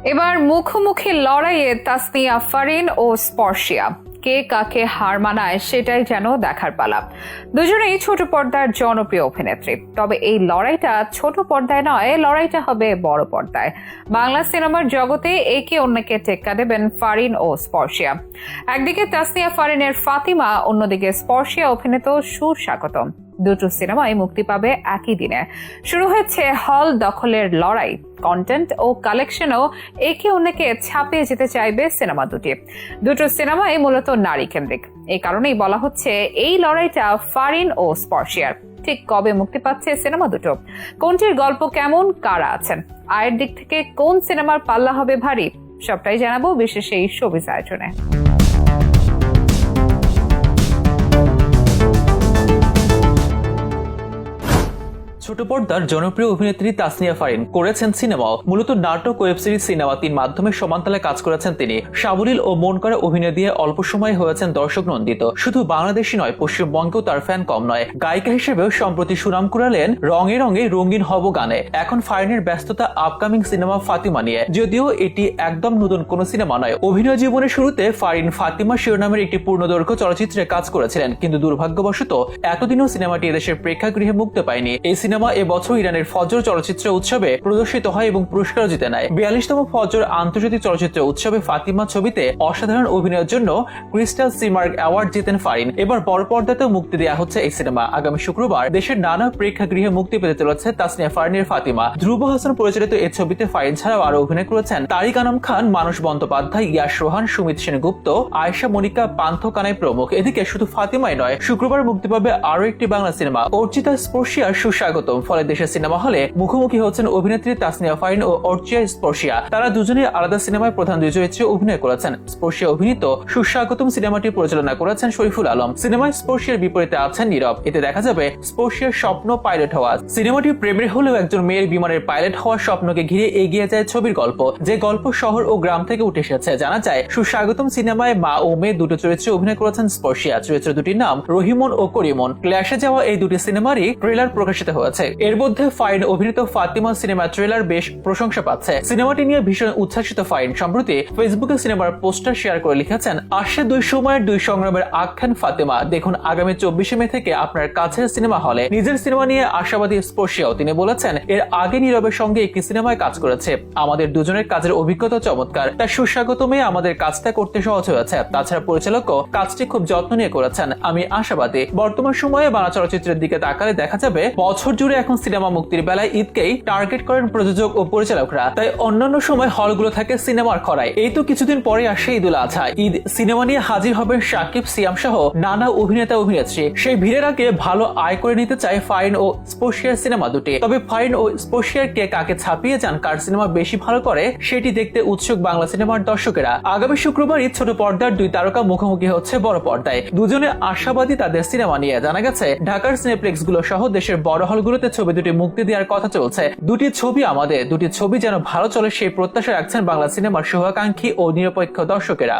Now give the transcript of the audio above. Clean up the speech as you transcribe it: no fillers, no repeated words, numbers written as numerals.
এবার মুখোমুখি লড়াইয়ে তাসনিয়া ফারিন ও স্পর্শিয়া, কে কাকে হার মানায় সেটাই যেন দেখার পালা। দুজনেই ছোট পর্দার জনপ্রিয় অভিনেত্রী, তবে এই লড়াইটা ছোট পর্দায় নয়, লড়াইটা হবে বড় পর্দায়। বাংলা সিনেমার জগতে একে অন্যকে টেক্কা দেবেন ফারিন ও স্পর্শিয়া। একদিকে তাসনিয়া ফারিনের ফাতিমা, অন্যদিকে স্পর্শিয়া অভিনীত সুস্বাগতম। দুটো সিনেমাই মুক্তি পাবে একই দিনে। শুরু হয়েছে হল দখলের লড়াই। কন্টেন্ট ও কালেকশনও একে অন্যকে ছাপিয়ে যেতে চাইবে সিনেমা দুটো সিনেমাই মূলত নারী কেন্দ্রিক। এই কারণেই বলা হচ্ছে এই লড়াইটা ফারিন ও স্পর্শিয়ার। ঠিক কবে মুক্তি পাচ্ছে সিনেমা দুটো, কোনটির গল্প কেমন, কারা আছেন, আয়ের দিক থেকে কোন সিনেমার পাল্লা হবে ভারী, সবটাই জানাবো বিশেষ এই শোবিজ আয়োজনে। ছোট পর্দার জনপ্রিয় অভিনেত্রী তাসনিয়া ফারিন করেছেন সিনেমাও, মূলত নাটক, ওয়েব সিরিজ, সিনেমা তিন মাধ্যমে সমানতালে কাজ করেছেন তিনি। সাবলীল ও মন করা অভিনয় দিয়ে অল্প সময় হয়েছেন দর্শক নন্দিত। শুধু বাংলাদেশি নয়, পশ্চিমবঙ্গেও তার ফ্যান কম নয়। গায়িকা হিসেবেও সম্প্রতি সুনাম কুড়ালেন রঙে রঙে রঙিন হব গানে। এখন ফারিনের ব্যস্ততা আপকামিং সিনেমা ফাতিমা নিয়ে, যদিও এটি একদম নতুন কোনো সিনেমা নয়। অভিনয় জীবনের শুরুতে ফারিন ফাতিমা শিরোনামের একটি পূর্ণদৈর্ঘ্য চলচ্চিত্রে কাজ করেছিলেন, কিন্তু দুর্ভাগ্যবশত এতদিনও সিনেমাটি এদেশের প্রেক্ষাগৃহে মুক্তি পায়নি। এই সিনেমা এবছর ইরানের ফজর চলচ্চিত্র উৎসবে প্রদর্শিত হয় এবং পুরস্কার জিতে নেয়। 42তম ফজর আন্তর্জাতিক চলচ্চিত্র উৎসবে ফাতিমা ছবিতে অসাধারণ অভিনয়ের জন্য ক্রিস্টাল সিমার্ক অ্যাওয়ার্ড জিতেন ফারিন। এবার বড় পর্দাতেও মুক্তি দেওয়া হচ্ছে এই সিনেমা। আগামী শুক্রবার দেশের নানা প্রেক্ষাগৃহে মুক্তি পেতে চলেছে তাসনিয়া ফারিনের ফাতিমা। ধ্রুব হাসান পরিচালিত এই ছবিতে ফারিন ছাড়াও আরো অভিনয় করেছেন তারিক আনাম খান, মানস বন্দ্যোপাধ্যায়, ইয়াশ রোহান, সুমিত সেনগুপ্ত, আয়েশা মনিকা, পান্থ কানাই প্রমুখ। এদিকে শুধু ফাতিমাই নয়, শুক্রবার মুক্তি পাবে আরো একটি বাংলা সিনেমা, অর্চিতা স্পর্শিয়া সুস্বাগত। ফলে দেশের সিনেমা হলে মুখোমুখি হচ্ছেন অভিনেত্রী তাসনিয়া ফারিন ও অর্চিয়া স্পর্শিয়া। তারা দুজনেই আলাদা সিনেমায় প্রধান দুই চরিত্রে অভিনয় করেছেন। স্পর্শিয়া অভিনীত সুস্বাগতম সিনেমাটি পরিচালনা করেছেন শরীফুল আলম। সিনেমায় স্পর্শিয়ার বিপরীতে আছেন নীরব। এতে দেখা যাবে স্পর্শিয়ার স্বপ্ন পাইলট হওয়া। সিনেমাটি প্রেমের হলেও একজন মেয়ের বিমানের পাইলট হওয়ার স্বপ্নকে ঘিরে এগিয়ে যায় ছবির গল্প, যে গল্প শহর ও গ্রাম থেকে উঠে এসেছে। জানা যায় সুস্বাগতম সিনেমায় মা ও মেয়ে দুটো চরিত্রে অভিনয় করেছেন স্পর্শিয়া। চরিত্র দুটির নাম রহিমন ও করিমন। ক্ল্যাশে যাওয়া এই দুটি সিনেমারই ট্রেলার প্রকাশিত হয়েছে। এর মধ্যে ফারিন অভিনীত ফাতিমা সিনেমা ট্রেলার বেশ প্রশংসা পাচ্ছে। সিনেমাটি নিয়ে ভীষণ উচ্ছ্বাসিত ফারিন সম্প্রতি ফেসবুকে সিনেমার পোস্টার শেয়ার করে লিখেছেন, আসছে দুই সময়ের দুই সংগ্রামের আখ্যান ফাতিমা। দেখুন আগামী 24শে মে থেকে আপনার কাছের সিনেমা হলে। নিজের সিনেমা নিয়ে আশাবাদী স্পর্শিয়াও। তিনি বলেছেন, এর আগে নীরবের সঙ্গে একটি সিনেমায় কাজ করেছে। আমাদের দুজনের কাজের অভিজ্ঞতা চমৎকার, তার সুস্বাগতমে আমাদের কাজটা করতে সহজ হয়েছে। তাছাড়া পরিচালকও কাজটি খুব যত্ন নিয়ে করেছেন। আমি আশাবাদী বর্তমান সময়ে বাংলা চলচ্চিত্রের দিকে তাকালে দেখা যাবে বছর জুড়ে এখন সিনেমা মুক্তির বেলায় ঈদকেই টার্গেট করেন প্রযোজক ও পরিচালকরা। তাই অন্যান্য সময় হলগুলো থাকে সিনেমার খরায়। এই তো কিছুদিন পরে আসে ঈদুল আজহা। ঈদ সিনেমা নিয়ে হাজির হবেন শাকিব, সিয়াম সহ নানা অভিনেতা অভিনেত্রী। সেই ভিড়ের আগে ভালো আয় করে নিতে চায় ফারিন ও স্পর্শিয়ার সিনেমা দুটি। তবে ফারিন ও স্পর্শিয়ার কে কাকে ছাপিয়ে যান, কার সিনেমা বেশি ভালো করে, সেটি দেখতে উৎসুক বাংলা সিনেমার দর্শকেরা। আগামী শুক্রবারই ছোট পর্দার দুই তারকা মুখোমুখি হচ্ছে বড় পর্দায়। দুজনে আশাবাদী তাদের সিনেমা নিয়ে। জানা গেছে ঢাকার সিনেপ্লেক্স গুলো সহ দেশের বড় হলগুলোতে ছবি দুটি মুক্তি দেওয়ার কথা চলছে। দুটি ছবি আমাদের, দুটি ছবি যেন ভালো চলে সেই প্রত্যাশা রাখছেন বাংলা সিনেমার শুভাকাঙ্ক্ষী ও নিরপেক্ষ দর্শকেরা।